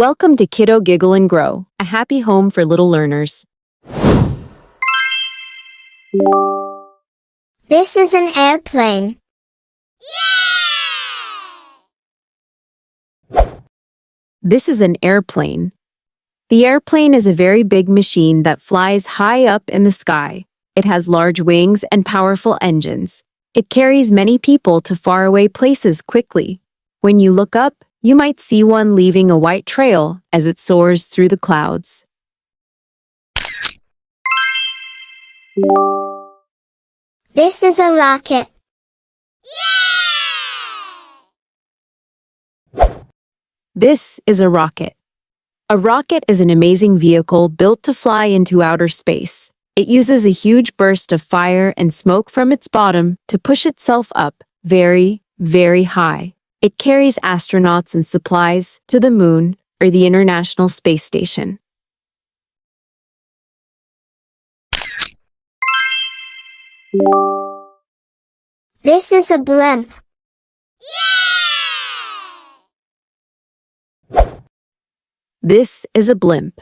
Welcome to Kiddo Giggle and Grow, a happy home for little learners. This is an airplane. This is an airplane. The airplane is a very big machine that flies high up in the sky. It has large wings and powerful engines. It carries many people to faraway places quickly. When you look up, you might see one leaving a white trail as it soars through the clouds. This is a rocket. This is a rocket. A rocket is an amazing vehicle built to fly into outer space. It uses a huge burst of fire and smoke from its bottom to push itself up very, very high. It carries astronauts and supplies to the moon or the International Space Station. This is a blimp. This is a blimp.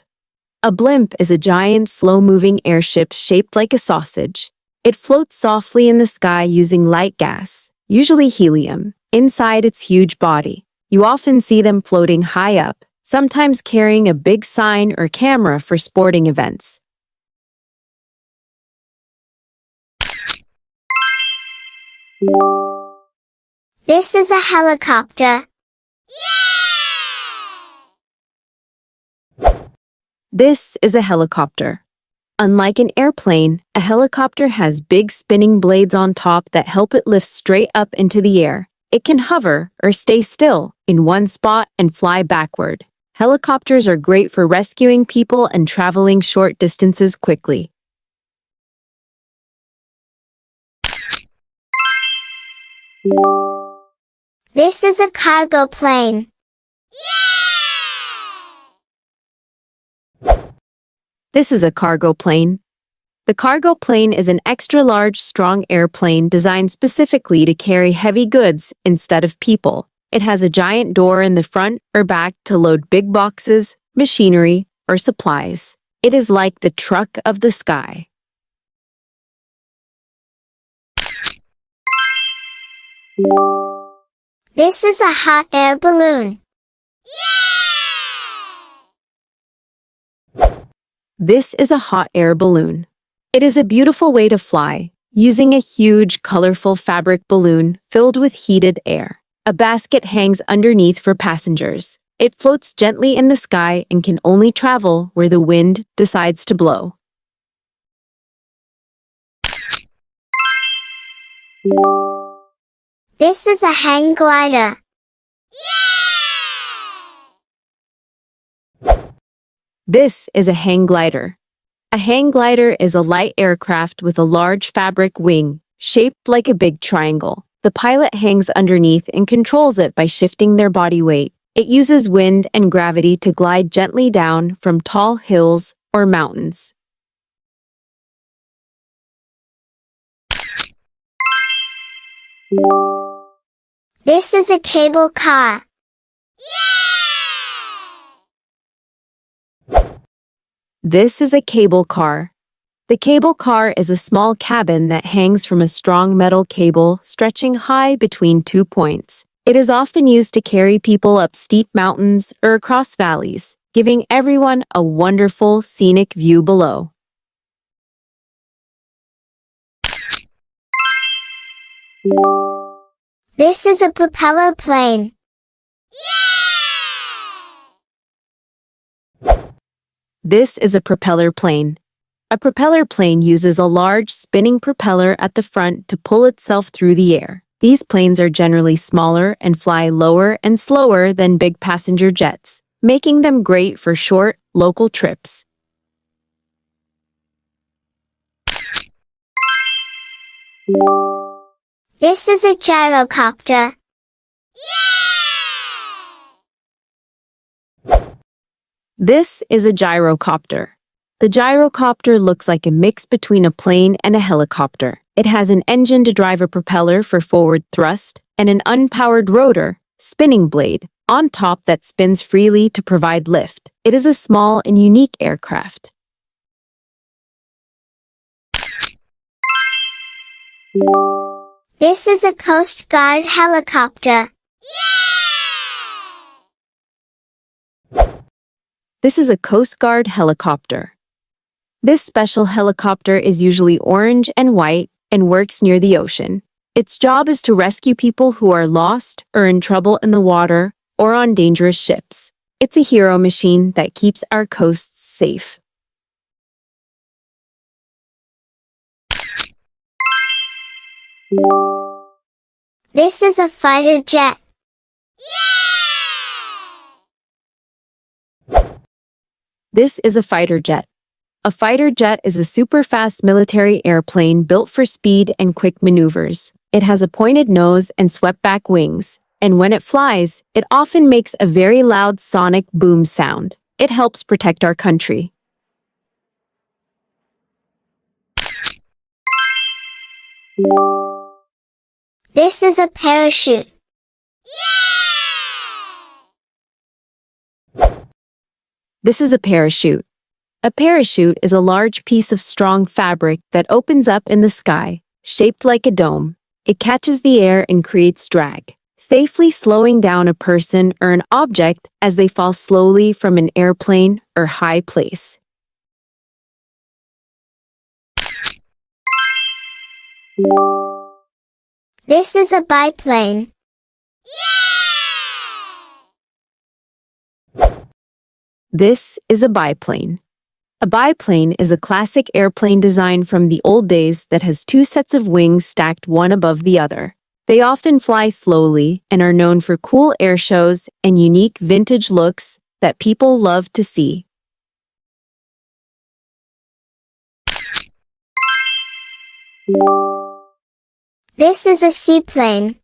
A blimp is a giant, slow-moving airship shaped like a sausage. It floats softly in the sky using light gas, usually helium, inside its huge body. You often see them floating high up, sometimes carrying a big sign or camera for sporting events. This is a helicopter. This is a helicopter. Unlike an airplane, a helicopter has big spinning blades on top that help it lift straight up into the air. It can hover or stay still in one spot and fly backward. Helicopters are great for rescuing people and traveling short distances quickly. This is a cargo plane. This is a cargo plane. The cargo plane is an extra-large, strong airplane designed specifically to carry heavy goods instead of people. It has a giant door in the front or back to load big boxes, machinery, or supplies. It is like the truck of the sky. This is a hot air balloon. This is a hot air balloon. It is a beautiful way to fly, using a huge, colorful fabric balloon filled with heated air. A basket hangs underneath for passengers. It floats gently in the sky and can only travel where the wind decides to blow. This is a hang glider. This is a hang glider. A hang glider is a light aircraft with a large fabric wing, shaped like a big triangle. The pilot hangs underneath and controls it by shifting their body weight. It uses wind and gravity to glide gently down from tall hills or mountains. This is a cable car. This is a cable car. The cable car is a small cabin that hangs from a strong metal cable stretching high between 2 points. It is often used to carry people up steep mountains or across valleys, giving everyone a wonderful scenic view below. This is a propeller plane. This is a propeller plane. A propeller plane uses a large spinning propeller at the front to pull itself through the air. These planes are generally smaller and fly lower and slower than big passenger jets, making them great for short, local trips. This is a gyrocopter. This is a gyrocopter. The gyrocopter looks like a mix between a plane and a helicopter. It has an engine to drive a propeller for forward thrust and an unpowered rotor, spinning blade, on top that spins freely to provide lift. It is a small and unique aircraft. This is a Coast Guard helicopter. This is a Coast Guard helicopter. This special helicopter is usually orange and white and works near the ocean. Its job is to rescue people who are lost or in trouble in the water or on dangerous ships. It's a hero machine that keeps our coasts safe. This is a fighter jet. This is a fighter jet. A fighter jet is a super-fast military airplane built for speed and quick maneuvers. It has a pointed nose and swept-back wings, and when it flies, it often makes a very loud sonic boom sound. It helps protect our country. This is a parachute. This is a parachute. A parachute is a large piece of strong fabric that opens up in the sky, shaped like a dome. It catches the air and creates drag, safely slowing down a person or an object as they fall slowly from an airplane or high place. This is a biplane. This is a biplane. A biplane is a classic airplane design from the old days that has two sets of wings stacked one above the other. They often fly slowly and are known for cool air shows and unique vintage looks that people love to see. This is a seaplane.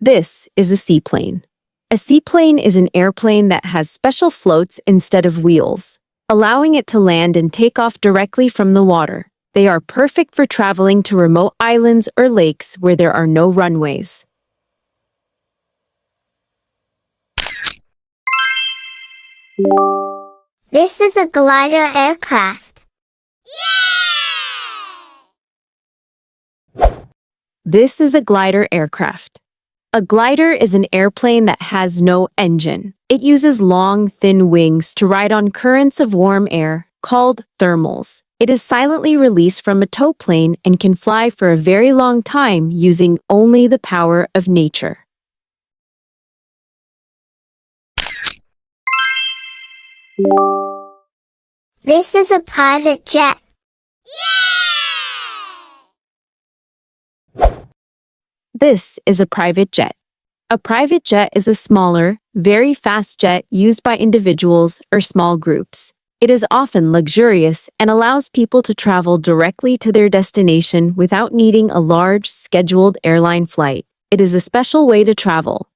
This is a seaplane. A seaplane is an airplane that has special floats instead of wheels, allowing it to land and take off directly from the water. They are perfect for traveling to remote islands or lakes where there are no runways. This is a glider aircraft. This is a glider aircraft. A glider is an airplane that has no engine. It uses long, thin wings to ride on currents of warm air, called thermals. It is silently released from a tow plane and can fly for a very long time using only the power of nature. This is a private jet. This is a private jet. A private jet is a smaller, very fast jet used by individuals or small groups. It is often luxurious and allows people to travel directly to their destination without needing a large, scheduled airline flight. It is a special way to travel.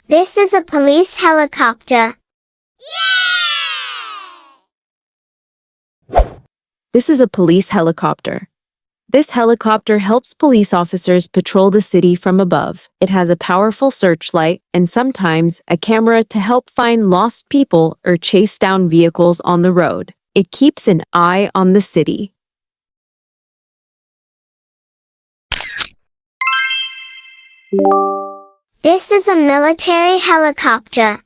This is a police helicopter. This is a police helicopter. This helicopter helps police officers patrol the city from above. It has a powerful searchlight and sometimes a camera to help find lost people or chase down vehicles on the road. It keeps an eye on the city. This is a military helicopter.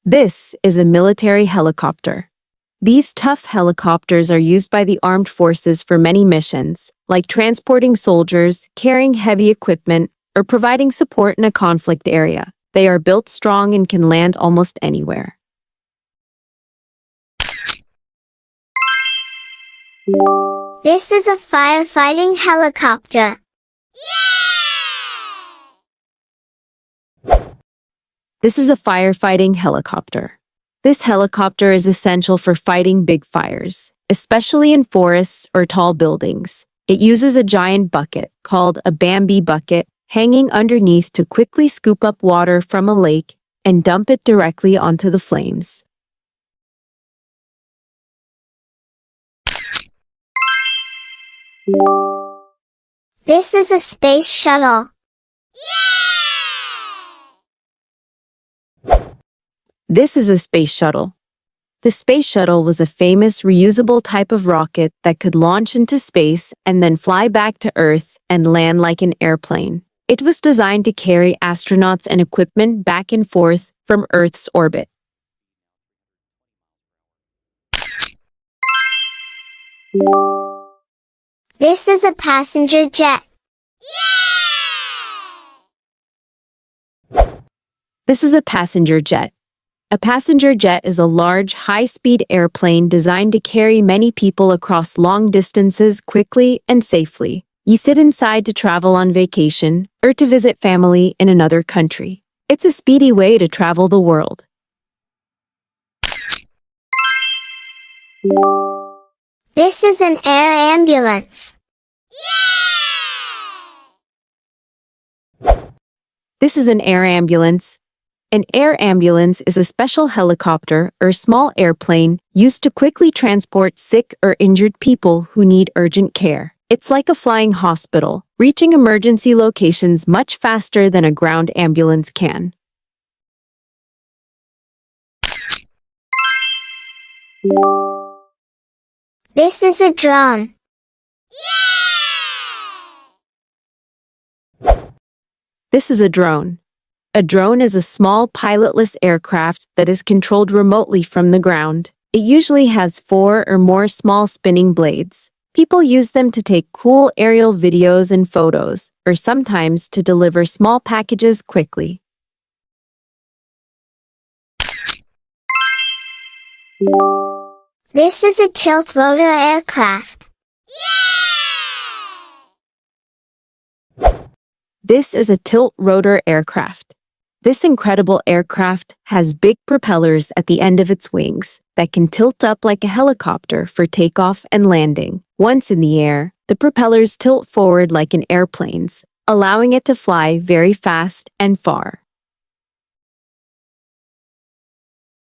This is a military helicopter. These tough helicopters are used by the armed forces for many missions, like transporting soldiers, carrying heavy equipment, or providing support in a conflict area. They are built strong and can land almost anywhere. This is a firefighting helicopter. This is a firefighting helicopter. This helicopter is essential for fighting big fires, especially in forests or tall buildings. It uses a giant bucket, called a Bambi bucket, hanging underneath to quickly scoop up water from a lake and dump it directly onto the flames. This is a space shuttle. This is a space shuttle. The space shuttle was a famous reusable type of rocket that could launch into space and then fly back to Earth and land like an airplane. It was designed to carry astronauts and equipment back and forth from Earth's orbit. This is a passenger jet. This is a passenger jet. A passenger jet is a large, high-speed airplane designed to carry many people across long distances quickly and safely. You sit inside to travel on vacation or to visit family in another country. It's a speedy way to travel the world. This is an air ambulance. This is an air ambulance. An air ambulance is a special helicopter or small airplane used to quickly transport sick or injured people who need urgent care. It's like a flying hospital, reaching emergency locations much faster than a ground ambulance can. This is a drone. This is a drone. A drone is a small pilotless aircraft that is controlled remotely from the ground. It usually has 4 or more small spinning blades. People use them to take cool aerial videos and photos, or sometimes to deliver small packages quickly. This is a tilt rotor aircraft. This is a tilt rotor aircraft. This incredible aircraft has big propellers at the end of its wings that can tilt up like a helicopter for takeoff and landing. Once in the air, the propellers tilt forward like an airplane's, allowing it to fly very fast and far.